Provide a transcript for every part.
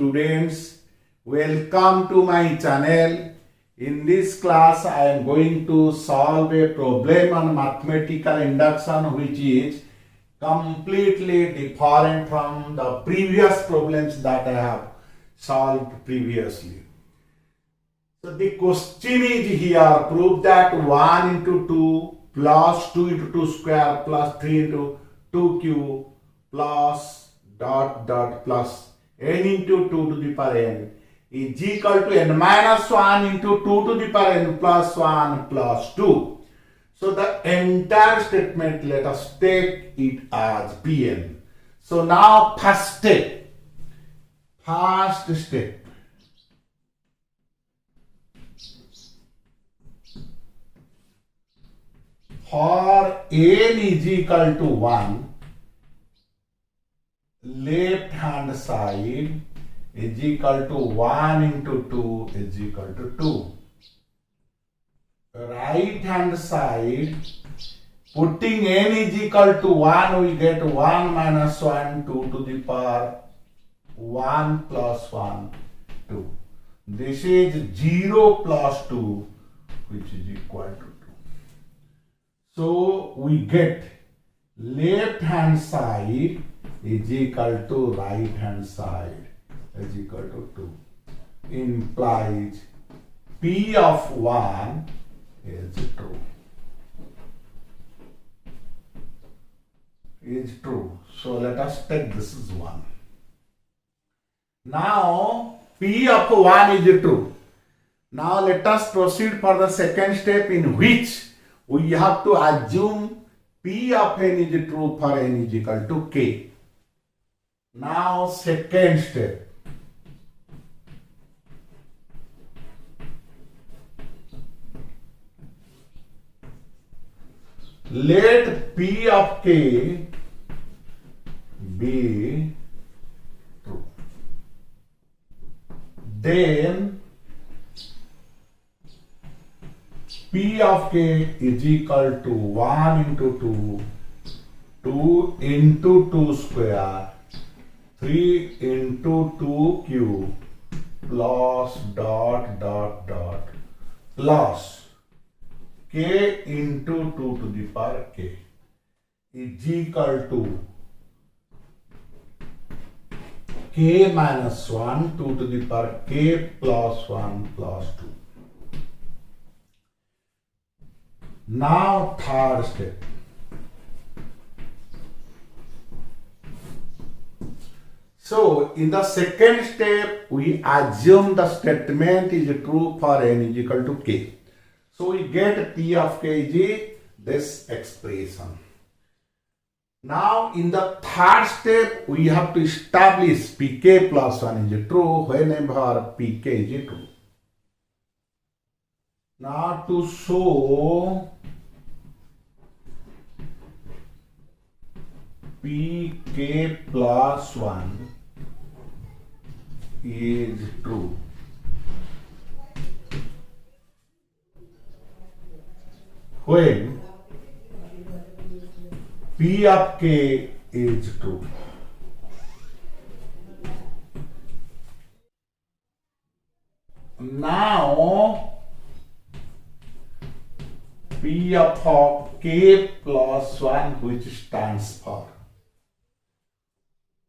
students, welcome to my channel. In this class I am going to solve a problem on mathematical induction which is completely different from the previous problems that I have solved previously. So the question is here, prove that 1 into 2 plus 2 into 2 square plus 3 into 2 cube plus plus n into 2 to the power n is equal to n minus 1 into 2 to the power n plus 1 plus 2. So the entire statement, let us take it as Pn. So now first step. For n is equal to 1, left hand side is equal to 1 into 2 is equal to 2. Right hand side, putting n is equal to 1, we get 1 minus 1, 2 to the power 1 plus 1, 2. This is 0 plus 2, which is equal to 2. So we get left hand side is equal to right hand side is equal to 2. Implies P of 1 is true. So let us take this as 1. Now P of 1 is true. Now let us proceed for the second step, in which we have to assume P of n is true for n is equal to k. Now second step. Let P of k be true. Then P of k is equal to 1 into 2, 2 into 2 square, 3 into 2 cube plus plus k into 2 to the power k is equal to k minus 1, 2 to the power k plus 1 plus 2. Now third step. So in the second step, we assume the statement is true for n is equal to k. So we get P of k is this expression. Now in the third step, we have to establish Pk plus 1 is true whenever Pk is true. Now to show Pk plus 1 is true, when P of k is true. Now P of k plus 1, which stands for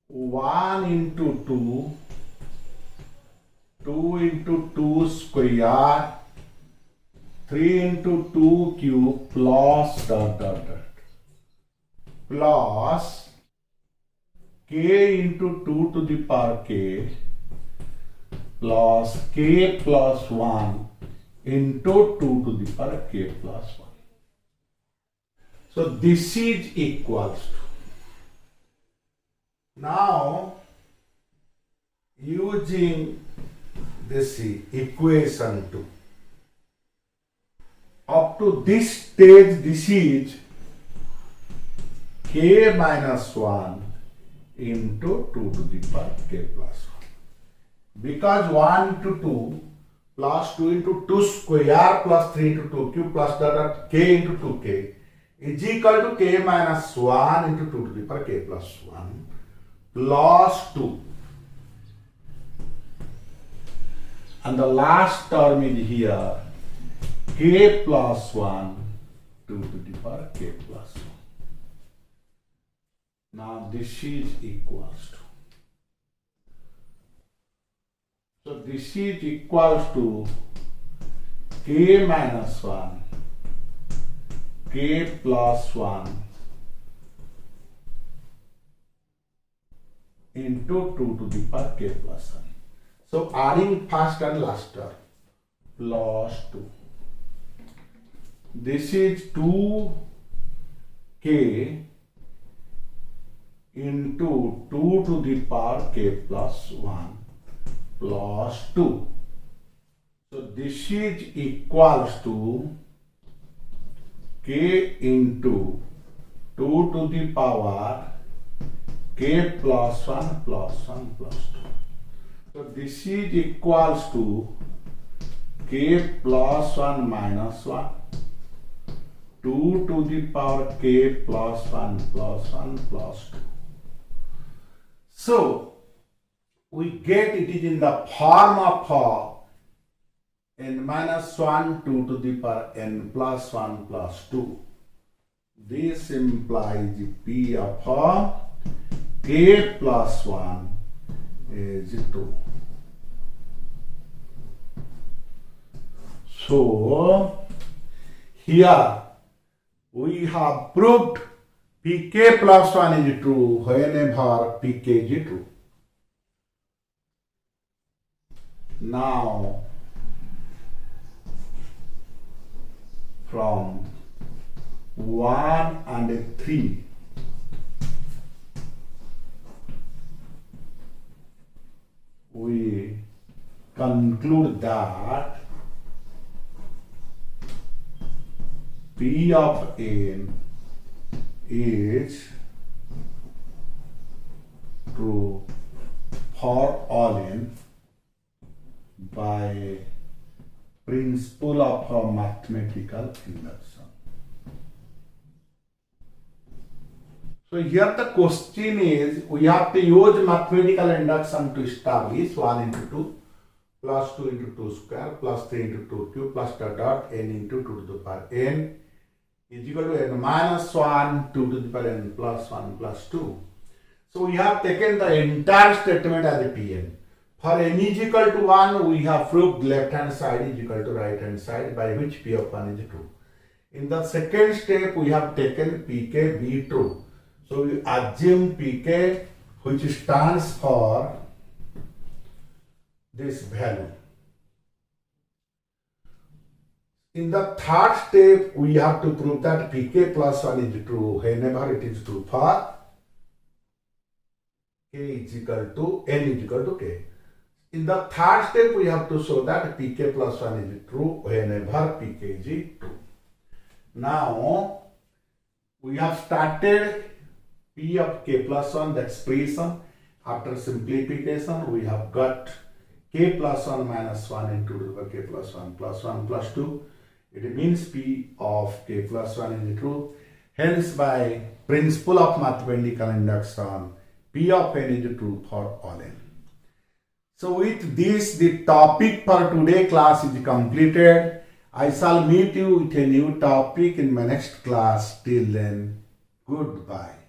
1 into 2, 2 into 2 square, 3 into 2 cube plus plus k into 2 to the power k plus k plus 1 into 2 to the power k plus 1. So this is equals to. Now using this equation 2, up to this stage, this is k minus 1 into 2 to the power k plus 1. Because 1 into 2 plus 2 into 2 square plus 3 into 2 cube plus k into 2k is equal to k minus 1 into 2 to the power k plus 1 plus 2. and the last term is here k plus 1 2 to the power k plus 1. Now this is equals to, so this is equals to k minus 1 k plus 1 into 2 to the power k plus 1. So adding first and last term plus 2. This is 2k into 2 to the power k plus 1 plus 2. So this is equals to k into 2 to the power k plus 1 plus 1 plus 2. So this is equals to k plus 1 minus 1 2 to the power k plus 1 plus 1 plus 2. So we get it is in the form of n minus 1 2 to the power n plus 1 plus 2. This implies p of k plus 1 is 2. So here we have proved pk plus 1 is true whenever pk is true. Now from 1 and 3 we conclude that P of n is true for all n by principle of mathematical induction. So here the question is, we have to use mathematical induction to establish 1 into 2 plus 2 into 2 square plus 3 into 2 cube plus dot dot n into 2 to the power n is equal to n minus 1 2 to the power n plus 1 plus 2. So we have taken the entire statement as a Pn. For n is equal to 1, we have proved left hand side is equal to right hand side, by which P of 1 is true. In the second step, we have taken Pk be true. So we assume Pk, which stands for this value. In the third step, we have to prove that Pk plus 1 is true whenever it is true for k is equal to n is equal to k. In the third step, we have to show that Pk plus 1 is true whenever Pk is true. Now, we have started P of k plus 1, the expression. After simplification, we have got k plus 1 minus 1 into the k plus 1 plus 1 plus 2. It means P of k plus 1 is true. Hence, by principle of mathematical induction, P of n is true for all n. So with this, the topic for today class is completed. I shall meet you with a new topic in my next class. Till then, goodbye.